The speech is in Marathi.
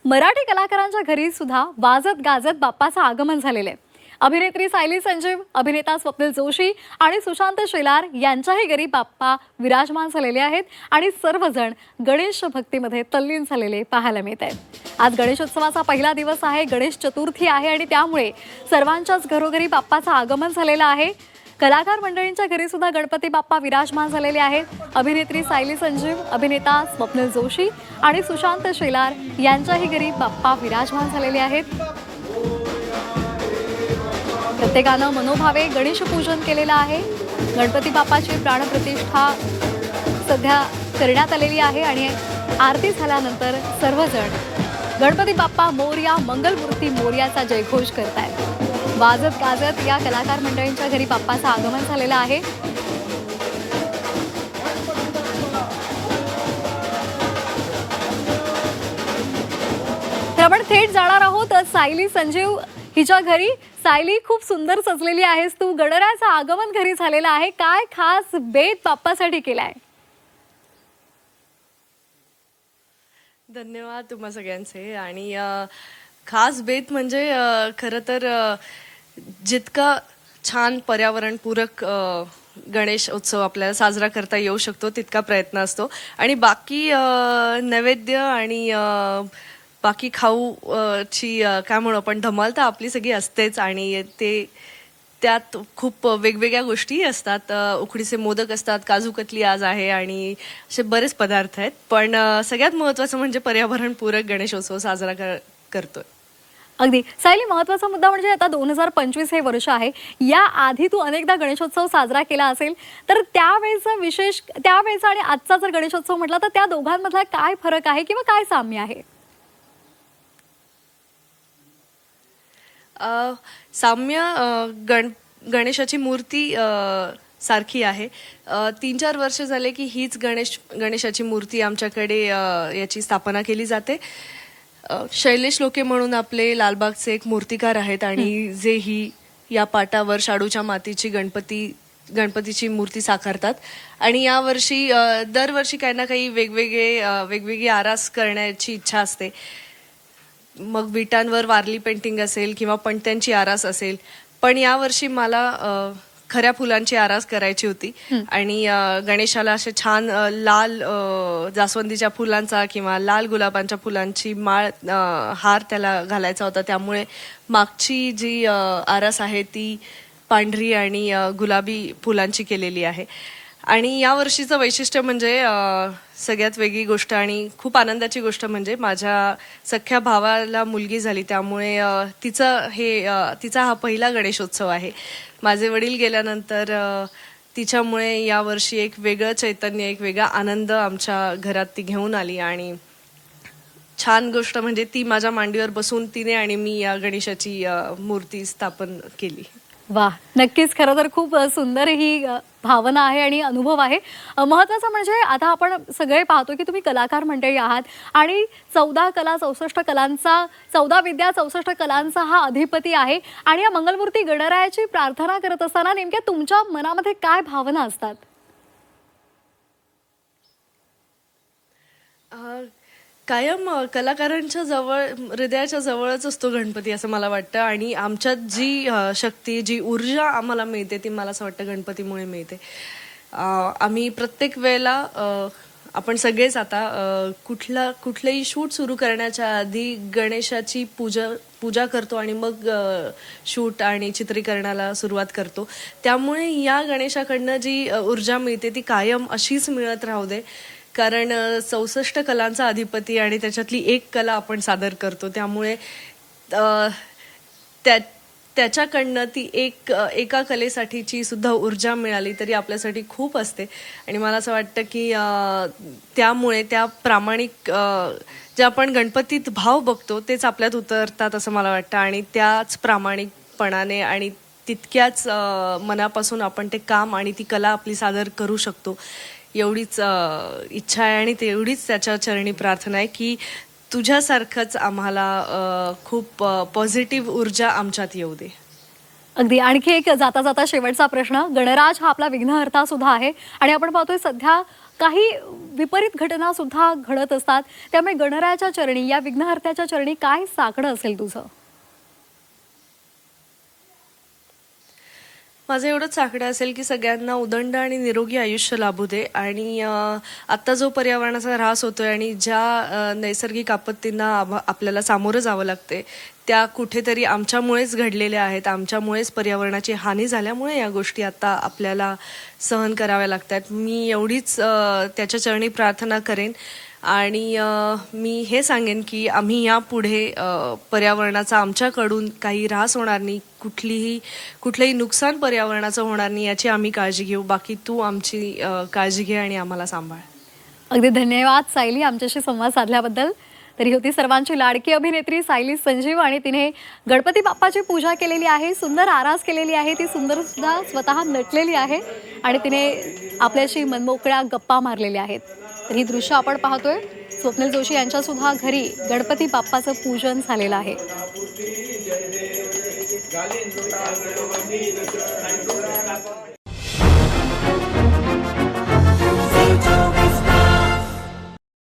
मराठी कलाकारांच्या घरी सुद्धा वाजत गाजत बाप्पाचं आगमन झालेलं आहे। अभिनेत्री सायली संजीव, अभिनेता स्वप्नील जोशी आणि सुशांत शेलार यांच्याही घरी बाप्पा विराजमान झालेले आहेत आणि सर्वजण गणेश भक्तीमध्ये तल्लीन झालेले पाहायला मिळत आहेत। आज गणेशोत्सवाचा पहिला दिवस आहे, गणेश चतुर्थी आहे आणि त्यामुळे सर्वांच्याच घरोघरी बाप्पाचं आगमन झालेलं आहे। कलाकार मंडळींच्या घरी सुद्धा गणपती बाप्पा विराजमान झालेले आहेत। अभिनेत्री सायली संजीव, अभिनेता स्वप्नील जोशी आणि सुशांत शेलार यांच्याही घरी बाप्पा विराजमान झालेले आहेत। प्रत्येकानं मनोभावे गणेश पूजन केलेलं आहे। गणपती बाप्पाची प्राणप्रतिष्ठा सध्या करण्यात आलेली आहे आणि आरती झाल्यानंतर सर्वजण गणपती बाप्पा मोरया, मंगलमूर्ती मोरयाचा जयघोष करतायत। वाजत गाजत या कलाकार मंडळींच्या घरी बाप्पाचं आगमन झालेलं आहे। तर आपण थेट जाणार आहोत सायली संजीव हिच्या घरी। सायली, खूप सुंदर सजलेली आहेस तू, गणरायाचं आगमन घरी झालेलं आहे, काय खास बेत बाप्पासाठी केलाय? धन्यवाद तुम्हा सगळ्यांचे। आणि खास बेत म्हणजे खरं तर जितका छान पर्यावरणपूरक गणेश उत्सव आपल्याला साजरा करता येऊ शकतो तितका प्रयत्न असतो। आणि बाकी नैवेद्य आणि बाकी खाऊ ची काय म्हणू आपण धमाल तर आपली सगळी असतेच। आणि त्यात खूप वेगवेगळ्या गोष्टी असतात। उकडीचे मोदक असतात, काजू कतली आज आहे आणि असे बरेच पदार्थ आहेत। पण सगळ्यात महत्त्वाचं म्हणजे पर्यावरणपूरक गणेशोत्सव साजरा करतोय। अगदी सायली, महत्त्वाचा मुद्दा म्हणजे आता 2025 हे वर्ष आहे। या आधी तू अनेकदा गणेशोत्सव साजरा केला असेल, तर त्यावेळेचा आणि आजचा जर गणेशोत्सव म्हटला तर त्या दोघांमधला काय फरक आहे किंवा काय साम्य आहे? साम्य गणेशाची मूर्ती सारखी आहे। 3-4 वर्ष झाले की हीच गणेशाची मूर्ती आमच्याकडे याची स्थापना केली जाते। शैलेश लोके म्हणून आपले लालबागचे एक मूर्तिकार आहेत आणि जे ही या पाटावर शाडूच्या मातीची गणपतीची मूर्ती साकारतात। आणि यावर्षी दरवर्षी काही ना काही वेगवेगळी आरास करण्याची इच्छा असते। मग विटांवर वारली पेंटिंग असेल किंवा पणत्यांची आरास असेल, पण यावर्षी मला खऱ्या फुलांची आरास करायची होती। आणि गणेशाला असे छान लाल जास्वंदीच्या फुलांचा किंवा लाल गुलाबांच्या फुलांची माळ हार त्याला घालायचा होता। त्यामुळे मागची जी आरास आहे ती पांढरी आणि गुलाबी फुलांची केलेली आहे। आणि या वर्षीचं वैशिष्ट्य म्हणजे सगळ्यात वेगळी गोष्ट आणि खूप आनंदाची गोष्ट म्हणजे माझ्या सख्या भावाला मुलगी झाली, त्यामुळे तिचा हा पहिला गणेशोत्सव आहे। माझे वडील गेल्यानंतर तिच्यामुळे यावर्षी एक वेगळं चैतन्य, एक वेगळा आनंद आमच्या घरात ती घेऊन आली। आणि छान गोष्ट म्हणजे ती माझ्या मांडीवर बसून तिने आणि मी या गणेशाची मूर्ती स्थापन केली। वाह, नक्कीच खरं तर खूप सुंदर ही भावना आहे आणि अनुभव आहे। महत्त्वाचं म्हणजे आता आपण सगळे पाहतो की तुम्ही कलाकार मंडळी आहात आणि 14 कला 64 कलांचा 14 विद्या 64 कलांचा हा अधिपती आहे। आणि या मंगलमूर्ती गणरायाची प्रार्थना करत असताना नेमक्या तुमच्या मनामध्ये काय भावना असतात? कायम कलाकारांच्या जवळ, हृदयाच्या जवळच असतो गणपती असं मला वाटतं। आणि आमच्यात जी शक्ती, जी ऊर्जा आम्हाला मिळते ती मला असं वाटतं गणपतीमुळे मिळते। आम्ही प्रत्येक वेळेला आपण सगळेच आता कुठलंही शूट सुरू करण्याच्या आधी गणेशाची पूजा करतो आणि मग शूट आणि चित्रीकरणाला सुरुवात करतो। त्यामुळे या गणेशाकडनं जी ऊर्जा मिळते ती कायम अशीच मिळत राहू दे, कारण 64 कलांचा अधिपती आणि त्याच्यातली एक कला आपण सादर करतो। त्यामुळे त्याच्याकडनं ती एका कलेसाठीची सुद्धा ऊर्जा मिळाली तरी आपल्यासाठी खूप असते। आणि मला असं वाटतं की त्यामुळे त्या प्रामाणिक जे आपण गणपतीत भाव बघतो तेच आपल्यात उतरतात असं मला वाटतं। आणि त्याच प्रामाणिकपणाने आणि तितक्याच मनापासून आपण ते काम आणि ती कला आपली सादर करू शकतो, एवढीच इच्छा आहे। आणि तेवढीच त्याच्या चरणी प्रार्थना आहे की तुझ्यासारखंच आम्हाला खूप पॉझिटिव्ह ऊर्जा आमच्यात येऊ दे। अगदी आणखी एक जाता जाता शेवटचा प्रश्न, गणराज हा आपला विघ्नहर्ता सुद्धा आहे आणि आपण पाहतोय सध्या काही विपरीत घटना सुद्धा घडत असतात. त्यामुळे गणरायाच्या चरणी, या विघ्नहर्त्याच्या चरणी काय साकडं असेल तुझं? माझं एवढंच साकडं असेल की सगळ्यांना उदंड आणि निरोगी आयुष्य लाभू दे. आणि आत्ता जो पर्यावरणाचा ऱ्हास होतोय आणि ज्या नैसर्गिक आपत्तींना आपल्याला सामोरं जावं लागते, त्या कुठेतरी आमच्यामुळेच घडलेल्या आहेत. आमच्यामुळेच पर्यावरणाची हानी झाल्यामुळे या गोष्टी आता आपल्याला सहन कराव्या लागतात. मी एवढीच त्याच्या चरणी प्रार्थना करेन. आणि मी हे सांगेन की आम्ही यापुढे पर्यावरणाचा आमच्याकडून काही ऱ्हास होणार नाही, कुठलंही नुकसान पर्यावरणाचं होणार नाही याची आम्ही काळजी घेऊ. बाकी तू आमची काळजी घे आणि आम्हाला सांभाळ. अगदी धन्यवाद सायली, आमच्याशी संवाद साधल्याबद्दल. तरी होती सर्वांची लाडकी अभिनेत्री सायली संजीव आणि तिने गणपती बाप्पाची पूजा केलेली आहे, सुंदर आरास केलेली आहे, ती सुंदर सुद्धा स्वतः नटलेली आहे आणि तिने आपल्याशी मनमोकळ्या गप्पा मारलेल्या आहेत. तर ही दृश्य आपण पाहतोय. स्वप्नील जोशी यांच्या सुद्धा घरी गणपती बाप्पाचं पूजन झालेलं आहे.